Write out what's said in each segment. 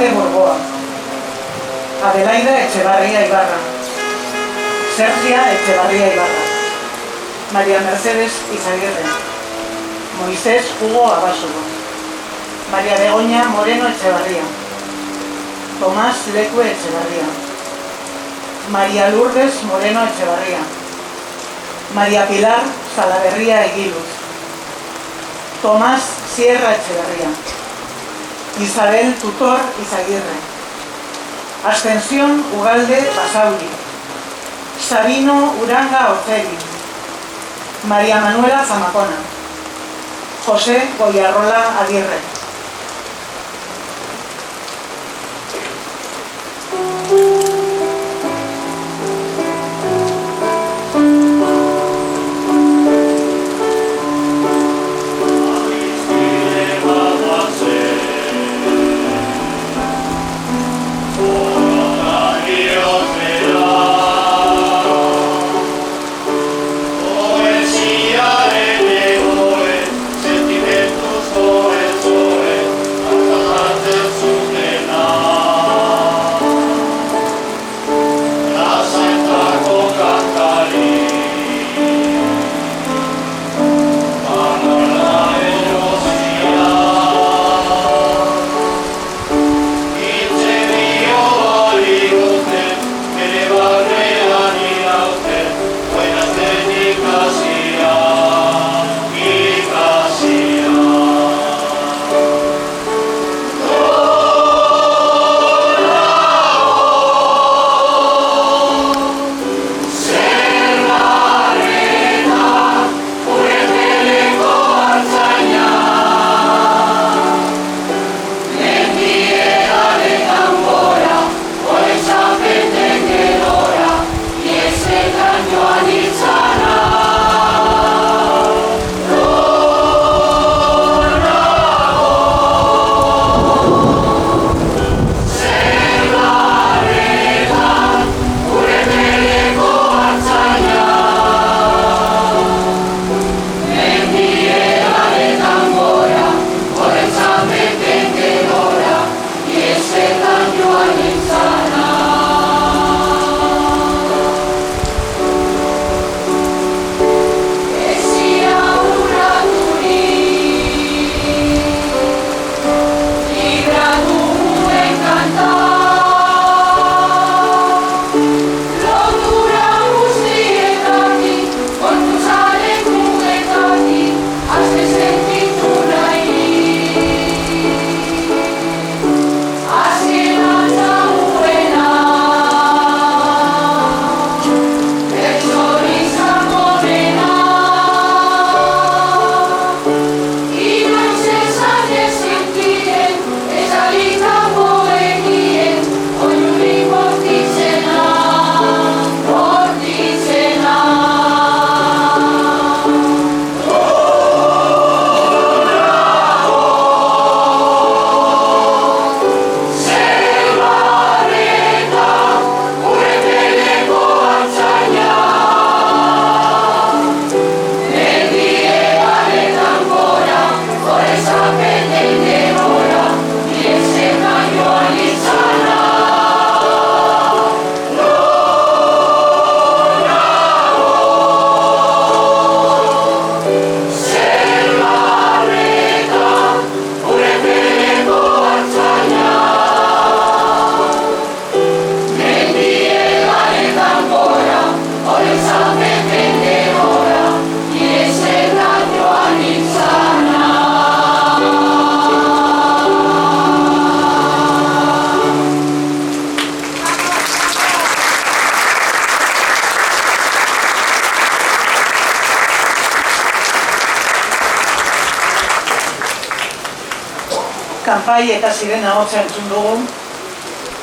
Maite Borboa, Adelaida Etxebarria Ibarra, Sergia Etxebarria Ibarra, María Mercedes Izaguirre, Moisés Hugo Abasolo, María Begoña Moreno Etxebarria, Tomás Lecue Etxebarria, María Lourdes Moreno Etxebarria, María Pilar Salaverría Eguiluz, Tomás Sierra Etxebarria, Isabel Tutor Izaguirre, Ascensión Ugalde Basauri, Sabino Uranga Oceli, María Manuela Zamacona, José Goyarrola Aguirre. Kanpai eta Sirena hotza entzun dugu,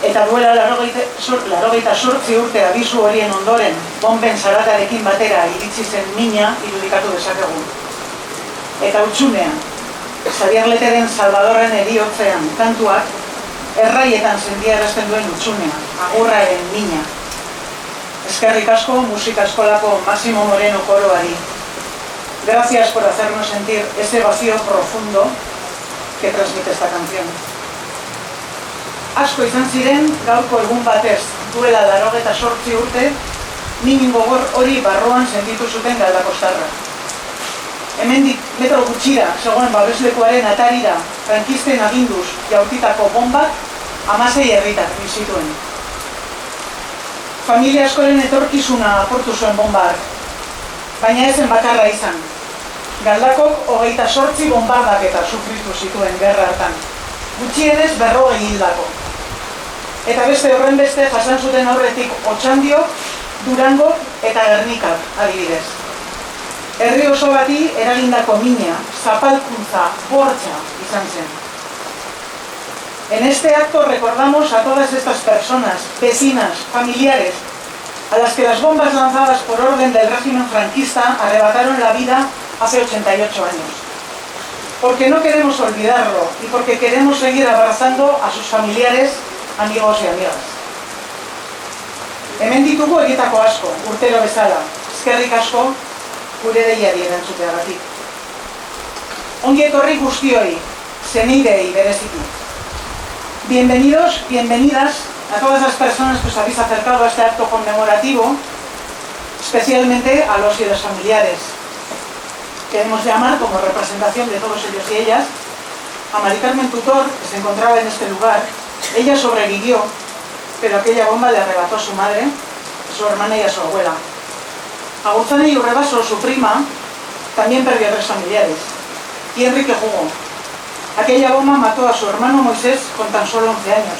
eta duela 88 urte abisu horien ondoren, bonben zaratarekin batera iritsi zen mina irudikatu dezakegu. Eta hutsunean, Xabier Leteren Salvadorren heriotzean kantuak, erraietan sendiarazten duen hutsunea, agurraren mina. Eskerrik asko musika eskolako Máximo Moreno koroari. Gracias por hacernos sentir ese vacío profundo que transmite esta canción. Asko izan ziren gaurko egun batez, duela 88 urte, min gogor hori barruan sentitu zuten galdakostarra. Hemendik metro gutxira zegoen babeslekuaren atarira frankisten aginduz jaurtitako bombak 16 herritar bizituen. Familia askoren etorkizuna aportu zuen bombar, baina ezen bakarra izan. Galdakok 28 bombardaketa sufritu zituen gerra hartan, gutxienez 40 hildako. Eta beste horrenbeste jasan zuten aurretik Otxandio, Durango eta Gernikak adibidez. Herri oso bati eragindako mina, zapalkuntza, bortxa izan zen. En este acto recordamos a todas estas personas, vecinas, familiares, a las que las bombas lanzadas por orden del régimen franquista arrebataron la vida hace 88 años. Porque no queremos olvidarlo y porque queremos seguir abrazando a sus familiares, amigos y amigas. Hemen ditugu egitako asko, urtero bezala, eskerrik asko, gure deiari erantzuteagatik. Ongi etorri guztioi, senidei bereziki. Bienvenidos, bienvenidas a todas las personas que os habéis acercado a este acto conmemorativo, especialmente a los y las familiares. Queremos llamar como representación de todos ellos y ellas a Mari Carmen Tutor, que se encontraba en este lugar. Ella sobrevivió, pero aquella bomba le arrebató a su madre, a su hermana y a su abuela. Aguzane Urrebaso, su prima, también perdió 3 familiares. Y Enrique Hugo. Aquella bomba mató a su hermano Moisés con tan solo 11 años.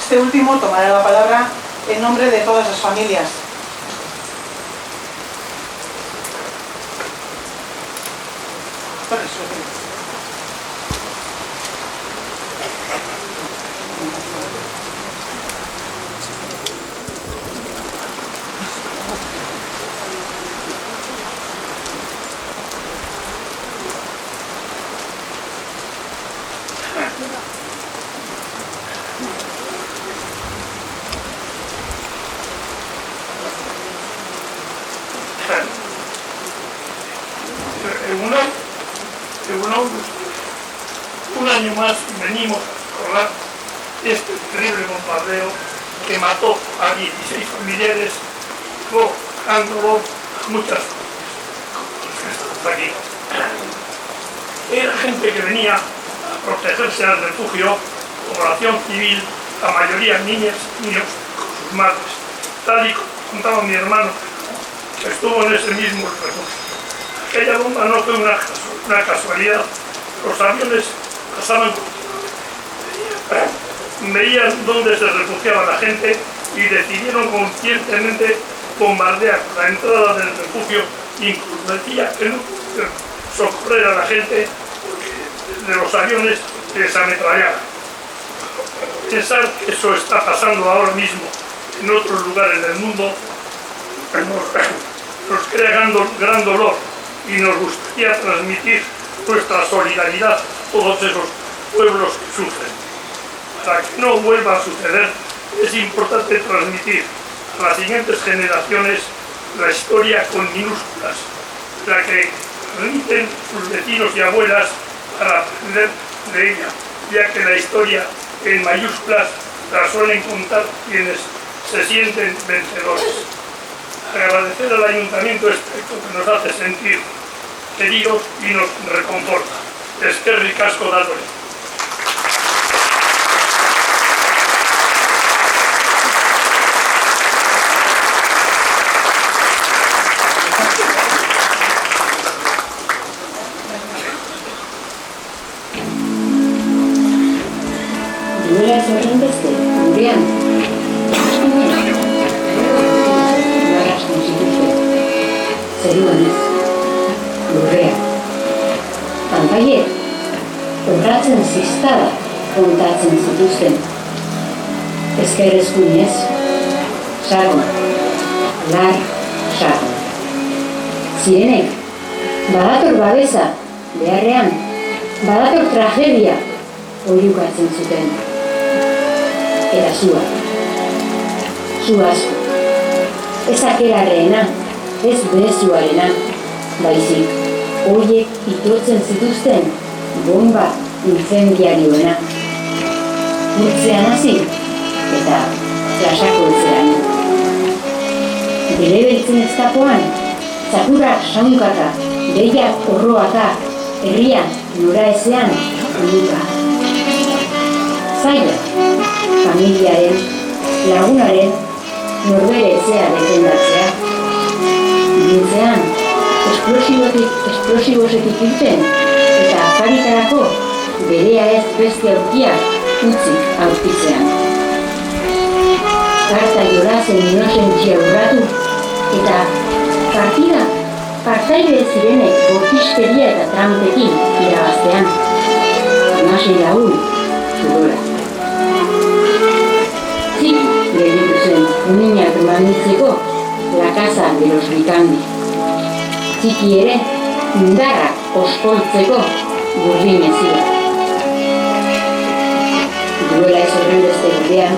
Este último tomará la palabra en nombre de todas las familias. Un año más venimos a recordar este terrible bombardeo que mató a 16 familiares, dejando muchas familias aquí. Era gente que venía a protegerse al refugio, población civil, la mayoría niños con sus madres, tal y como contaba mi hermano, que estuvo en ese mismo refugio. Aquella bomba no fue una casualidad. Los aviones pasaban, veían dónde se refugiaba la gente y decidieron conscientemente bombardear la entrada del refugio. Incluso decía que no socorrer a la gente porque de los aviones les ametrallaban. Pensar que eso está pasando ahora mismo en otros lugares del mundo nos crea gran dolor y nos gustaría transmitir nuestra solidaridad a todos esos pueblos que sufren. Para que no vuelva a suceder, es importante transmitir a las siguientes generaciones la historia con minúsculas, la que transmiten sus vecinos y abuelas para aprender de ella, ya que la historia en mayúsculas la suelen contar quienes se sienten vencedores. Agradecer al Ayuntamiento este acto que nos hace sentir queridos y nos reconforta. Eskerrik asko datore. Duela ez horren beste, gurean. Narrasten zituzte. Zeruan ez. Lurrea. Panpaiek, urratzen ziztada kontatzen zituzten. Ezker eskuinez, sakon, lar, sakon. Zirenek, badator babesa, beharrean, badator tragedia, hori ukatzen zuten. Eta zua. Zu asko. Ez akelarreena, ez bezuarena, baizik, horiek itotzen zituzten bomba incendiarioena. Gurtzean hasi eta plasako etzean. Bere beltzen ezkapoan, txakurrak saunkaka, behiak horroaka, herrian nora ezean onduka. Zaila, familiaren, lagunaren, norbere ezea defendatzea. Bintzean, esplosibosetik irten eta afaritarako berea ez beste aurkiak utzik aurkitzean. Karta jolazen inozentzia urratu eta partida partaide zirenek bortizkeria eta trampekin irabaztean. Hamasei lagun, zugora. Txiki gelditu zen uminak mamitzeko la casa de los Vicandi. Txiki ere, indarrak ospoltzeko burdin ezia. Duela ez horrenbeste gurean,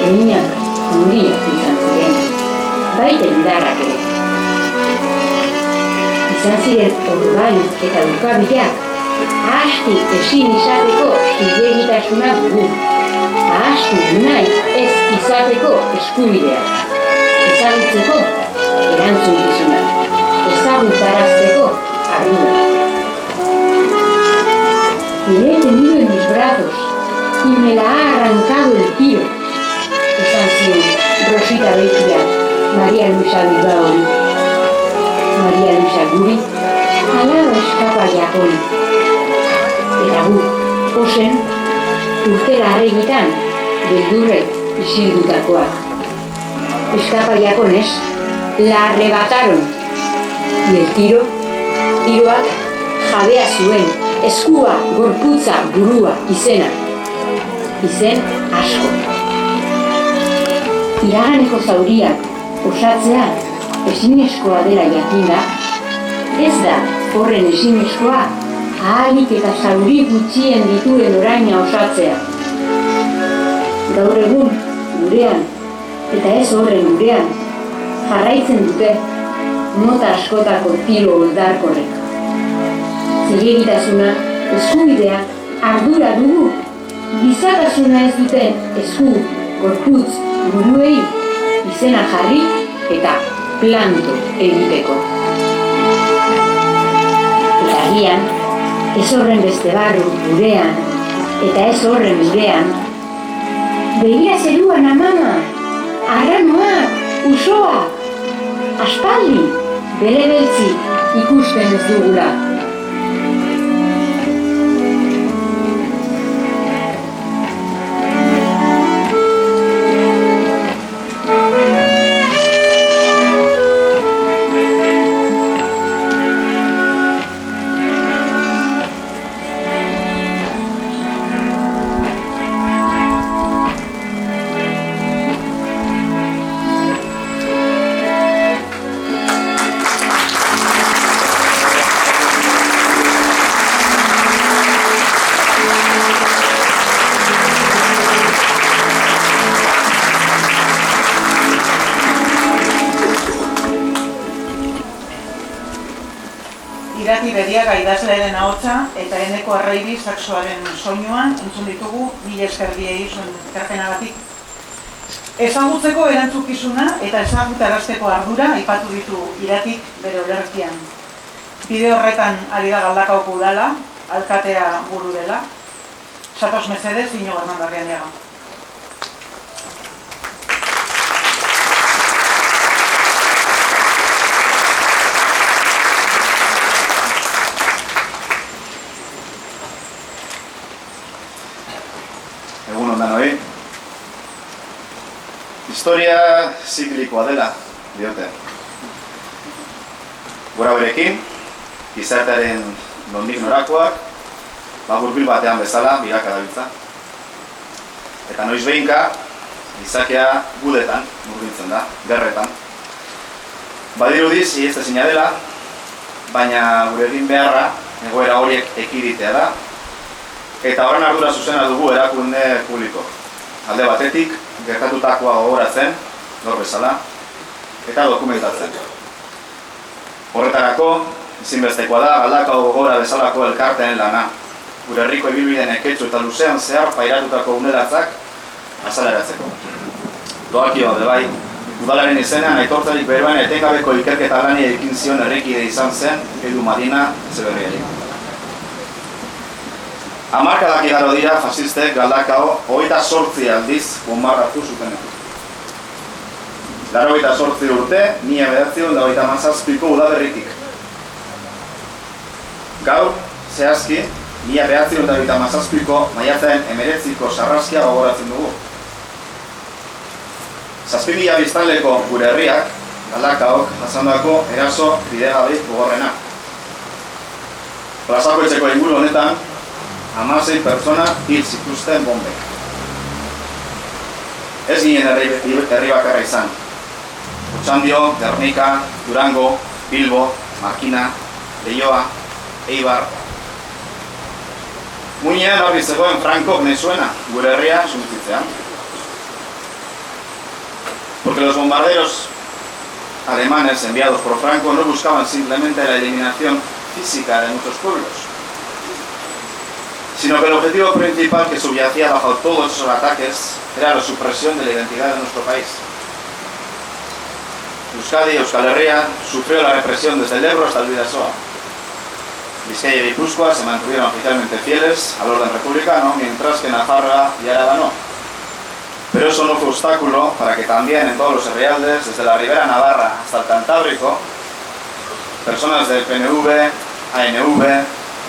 uminak handiak izan ziren, baita indarrak ere. Izan ziren orbain eta ukabideak, ahastu ezin izateko zilegitasunak dugu, ahastu nahi ez izateko eskubideak. Ezagutzeko erantzukizuna, ezagutarazteko ardura. Le he tenido en mis brazos y me la ha arrancado el tiro, esan zion Rosita Beitia, Maria Luisa Bilbaori. Maria Luisa guri, alaba eskapa jakon. Eta gu, osen, urtera arregitan, beldurrek isildutakoak. Escapaiacones la arrebataron y el tiroak jabea zuen, eskua, gorputza, burua, izena. Izen asko. Iraganeko zauriak osatzea ezinezkoa dela jakinda, ez da horren ezinezkoa ahalik eta zauri gutxien dituen oraina osatzea. Gaur egun, gurean, eta ez horren gurean, jarraitzen dute mota askotako tiro oldarkorrek. Zilegitasuna, eskubidea, ardura dugu, gizatasuna ez duten esku, gorputz, buruei, izena jarri eta planto egiteko. Eta agian, ez horren beste barru gurean, eta ez horren gurean, begira zeruan amama, arranoak, usoak, aspaldi, bere beltzi ikusten ez dugula. Irati Bediaga idazlearen ahotsa eta Eneko Arraibi saxoaren soinuan entzun ditugu, mila esker biei zuen ekarpenagatik. Ezagutzeko erantzukizuna eta ezagutarazteko ardura aipatu ditu Iratik bere olerkian. Bide horretan ari da Galdakaoko udala, alkatea buru dela. Satoz mesedez, Iñigo Armandarriaga. Egun ondan hori. Historia ziklikoa dela, diote. Gora berekin, gizartearen nondik norakoak, gurpil batean bezala, biraka dabiltza. Eta noiz behinka, gizakea gudetan, murgiltzen da, gerretan. Badirudiz, ieztezina dela, baina gure egin beharra, egoera horiek ekiditea da, eta horren ardura zuzena dugu erakunde publiko. Alde batetik, gertatutakoa gogoratzen, gaur bezala, eta dokumentatzen. Horretarako, ezinbestekoa da Galdakao gogora bezalako elkarteen lana. gure herriko ibilbide neketsu eta luzean zehar pairatutako unelatzak azaleratzeko. Doaki daude bai, udalaren izenean aitortzarik beroen etengabeko ikerketa lani ekin zion herrikide izan zen Edu Marina Etxeberriari. Hamarkadak igaro dira fasistek Galdakao 28 aldiz bonbardatu zutenetik. 88 urte, 1997ko udaberritik. Gaur, zehazki, 1997ko maiatzaren 19ko sarraskia gogoratzen dugu. 7.000 biztanleko gure herriak, Galdakaok jasandako eraso bidegabe gogorrena. Plazako etxeko inguru honetan, 16 pertsona hil zituzten bombek. Ez ginen herri bakarra izan. Otxandio, Gernika, Durango, Bilbo, Markina, Leioa, Eibar. Muinean horri zegoen Frankok nahi zuena, gure herria suntzitzean. Porque los bombarderos alemanes enviados por Franco no buscaban simplemente la eliminación física de muchos pueblos, sino que el objetivo principal que subyacía bajo todos esos ataques era la supresión de la identidad de nuestro país. Euskadi y Euskal Herria sufrió la represión desde el Ebro hasta el Bidasoa. Vizcaya y Guipúzcoa se mantuvieron oficialmente fieles al orden republicano, mientras que Navarra y Araba no. Pero eso no fue obstáculo para que también en todos los herrialdes, desde la Ribera Navarra hasta el Cantábrico, personas del PNV, ANV,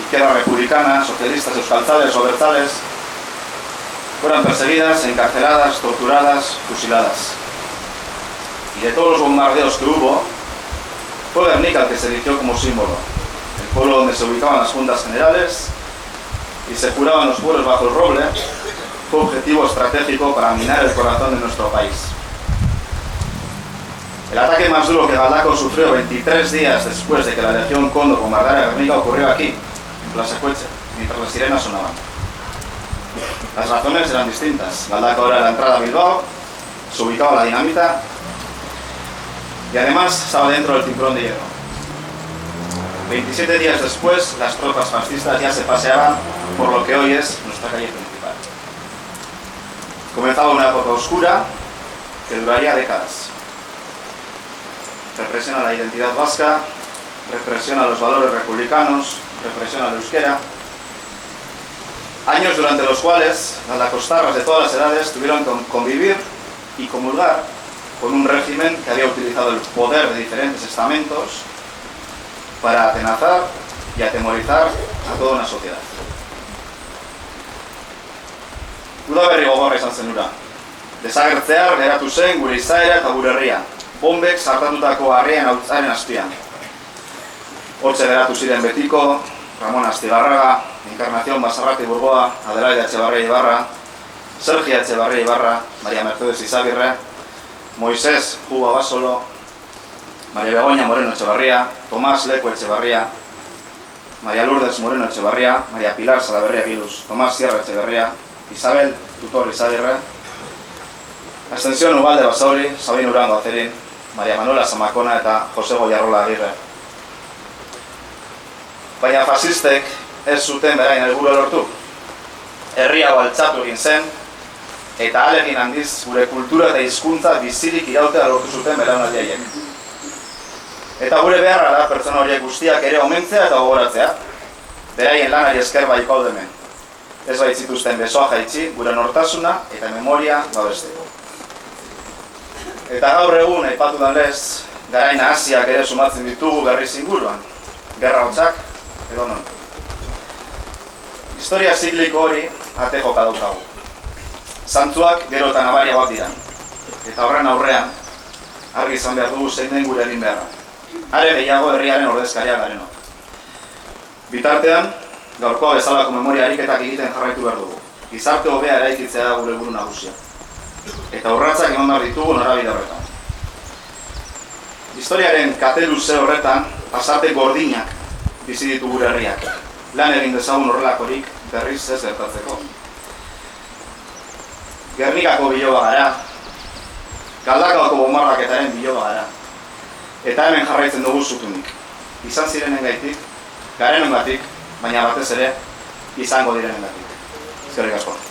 Izquierda Republicana, socialistas, euskaltzales o abertzales, fueran perseguidas, encarceladas, torturadas, fusiladas. Y de todos los bombardeos que hubo, fue Gernika el que se eligió como símbolo, el pueblo donde se ubicaban las juntas generales y se juraban los pueblos bajo el roble, fue objetivo estratégico para minar el corazón de nuestro país. El ataque más duro que Galdakao sufrió 23 días después de que la Legión Cóndor bombardara Gernika ocurrió aquí, en Plaza Coetxe, mientras las sirenas sonaban. Las razones eran distintas. Galdakao era la entrada a Bilbao, se ubicaba la dinamita y además estaba dentro del cinturón de hierro. 27 días después, las tropas fascistas ya se paseaban por lo que hoy es nuestra calle principal. Comenzaba una época oscura que duraría décadas. Represión a la identidad vasca, represión a los valores republicanos, represión al euskera. Años durante los cuales las lacostarras de todas las edades tuvieron que convivir y comulgar con un régimen que había utilizado el poder de diferentes estamentos para atenazar y atemorizar a toda una sociedad. Udaberri gogorra izan zen hura. Desagertzear geratu zen gure izaera eta gure herria, bombek sartatutako harrien hautzaren azpian. Hortxe geratu ziren betiko, Ramon Astigarraga, Encarnación Basarrate Burgoa, Adelaida Etxebarria Ibarra, Sergia Etxebarria Ibarra, María Mercedes Izagirre, Moisés Juba Basolo, María Begoña Moreno Etxebarria, Tomás Leco Etxebarria, María Lourdes Moreno Etxebarria, María Pilar Salaberria Gilus, Tomás Sierra Etxebarria, Isabel Tutor Izagirre, Ascensión Ugalde Basauri, Sabino Urango Azerin, María Manuela Zamacona eta Jose Goiarrola Agirre. Baina fasistek ez zuten berain helburua lortu. Herri hau altxatu egin zen, eta ahalegin handiz gure kultura eta hizkuntza bizirik irautea lortu zuten belaunaldi haiek. Eta gure beharra da pertsona horiek guztiak ere omentzea eta gogoratzea, beraien lanari esker baiko hemen. Ez baitzituzten besoa jaitsi, gure nortasuna eta memoria babesteko. Eta gaur egun aipatu danez, garain Asiak ere sumatzen ditugu berriz inguruan, gerra hotsak edo non. Historia zikliko hori ate joka daukagu. Zantzuak gero eta nabariagoak dira, eta horren aurrean argi izan behar dugu zein den gure egin beharra. Are gehiago herriaren ordezkaria garenok. Bitartean, gaurkoa bezalako memoria ariketak egiten jarraitu behar dugu. Gizarte hobea eraikitzea da gure helburu nagusia. Eta urratsak eman behar ditugu norabide horretan. Historiaren kate luze horretan, pasarte gordinak bizi ditu gure herriak. Lan egin dezagun horrelakorik berriz ez gertatzeko. Gernikako biloba gara, Galdakaoko bombardaketaren biloba gara. Eta hemen jarraitzen dugu zutunik. Izan zirenen gaitik, garenengatik, baina batez ere, izango direnengatik. Eskerrik asko.